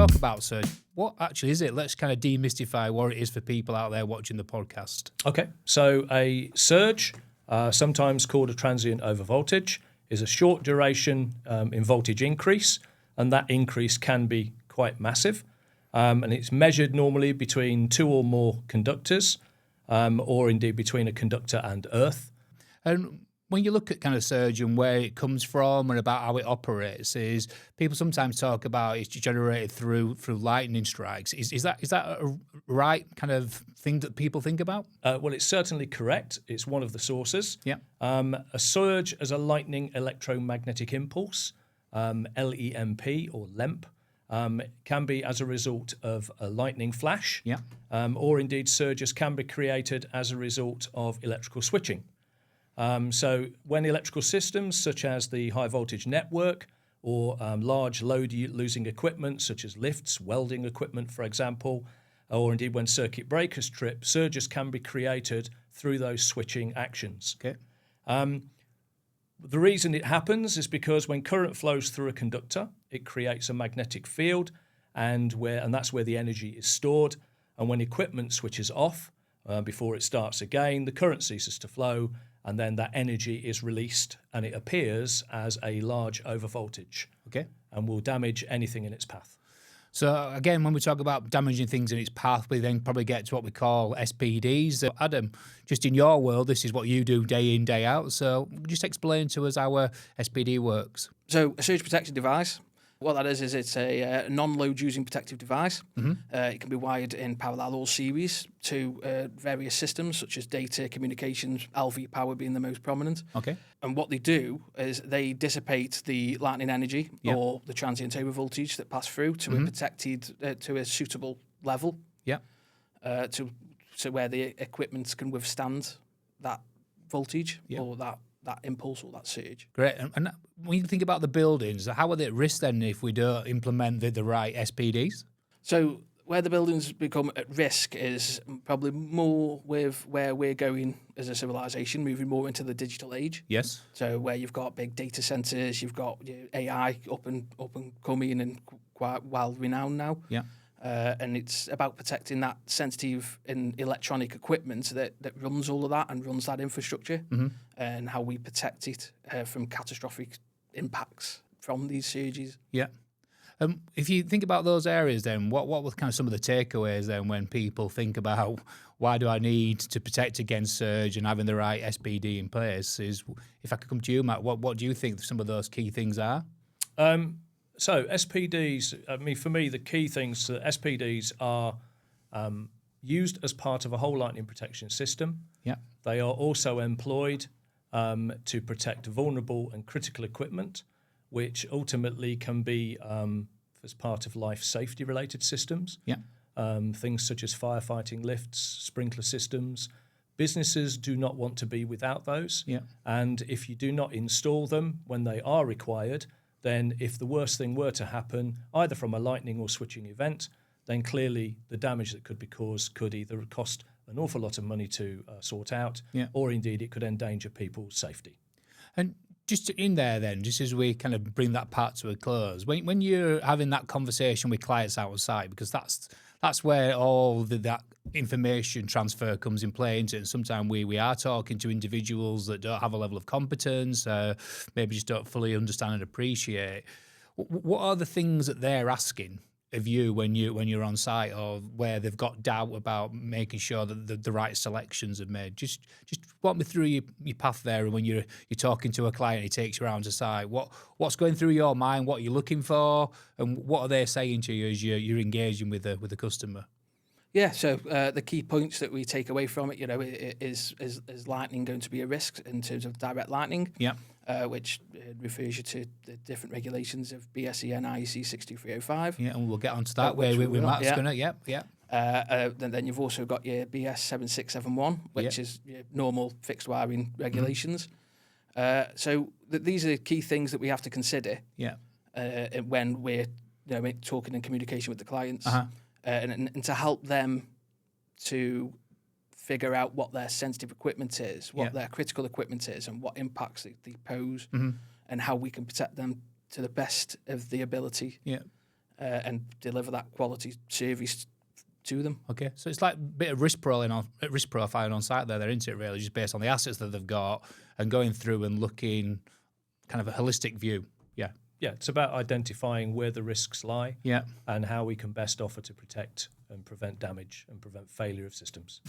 talk about surge, what actually is it? Let's kind of demystify what it is for people out there watching the podcast. Okay, so a surge, sometimes called a transient overvoltage, is a short duration in voltage increase, and that increase can be quite massive. And it's measured normally between two or more conductors, or indeed between a conductor and earth. And when you look at kind of surge and where it comes from and about how it operates, is people sometimes talk about it's generated through lightning strikes. Is that a right kind of thing that people think about? Well, it's certainly correct. It's one of the sources. Yeah. A surge as a lightning electromagnetic impulse, LEMP or LEMP, can be as a result of a lightning flash. Yeah. Or indeed surges can be created as a result of electrical switching. So when electrical systems such as the high voltage network or large load losing equipment such as lifts, welding equipment, for example, or indeed when circuit breakers trip, surges can be created through those switching actions. Okay. The reason it happens is because when current flows through a conductor, it creates a magnetic field, and that's where the energy is stored. And when equipment switches off before it starts again, the current ceases to flow, and then that energy is released, and it appears as a large overvoltage. Okay. And will damage anything in its path. So again, when we talk about damaging things in its path, we then probably get to what we call SPDs. Adam, just in your world, this is what you do day in, day out. So just explain to us how a SPD works. So a surge protection device, what that is it's a non-load using protective device. Mm-hmm. It can be wired in parallel or series to various systems such as data, communications, LV power being the most prominent. Okay. And what they do is they dissipate the lightning energy or the transient overvoltage that pass through to a protected, to a suitable level. Yeah. To where the equipment can withstand that voltage or that impulse or that surge. Great. And when you think about the buildings, how are they at risk then if we don't implement the right SPDs? So where the buildings become at risk is probably more with where we're going as a civilization, moving more into the digital age. Yes. So where you've got big data centers, you've got AI up and coming and quite well renowned now. Yeah. And it's about protecting that sensitive and electronic equipment that runs all of that and runs that infrastructure, and how we protect it from catastrophic impacts from these surges. Yeah. If you think about those areas then, what were kind of some of the takeaways then when people think about why do I need to protect against surge and having the right SPD in place? Is, if I could come to you, Matt, what do you think some of those key things are? So SPDs, I mean, for me, the key things to SPDs are used as part of a whole lightning protection system. Yeah. They are also employed to protect vulnerable and critical equipment, which ultimately can be as part of life safety related systems. Yeah. Things such as firefighting lifts, sprinkler systems. Businesses do not want to be without those. Yeah. And if you do not install them when they are required, then if the worst thing were to happen, either from a lightning or switching event, then clearly the damage that could be caused could either cost an awful lot of money to sort out, or indeed it could endanger people's safety. And just in there then, just as we kind of bring that part to a close, when you're having that conversation with clients outside, because that's where all that information transfer comes in play, and sometimes we are talking to individuals that don't have a level of competence, maybe just don't fully understand and appreciate. What are the things that they're asking of you when you're on site, or where they've got doubt about making sure that the right selections are made? Just walk me through your path there, and when you're talking to a client, he takes you around to site. What's going through your mind? What are you looking for, and what are they saying to you as you're engaging with the customer? Yeah, so the key points that we take away from it, is lightning going to be a risk in terms of direct lightning? Yeah. Which refers you to the different regulations of BSEN IEC 6305. Yeah, and we'll get onto that where Matt's going to, yeah. Then you've also got your BS 7671, which is your normal fixed wiring regulations. So these are key things that we have to consider when we're talking in communication with the clients. And to help them to figure out what their sensitive equipment is, what their critical equipment is, and what impacts they pose, and how we can protect them to the best of the ability. Yeah. and deliver that quality service to them. Okay, so it's like a bit of risk profiling on site there, isn't it? Really, just based on the assets that they've got and going through and looking kind of a holistic view. Yeah. Yeah, it's about identifying where the risks lie, Yeah, and how we can best offer to protect and prevent damage and prevent failure of systems.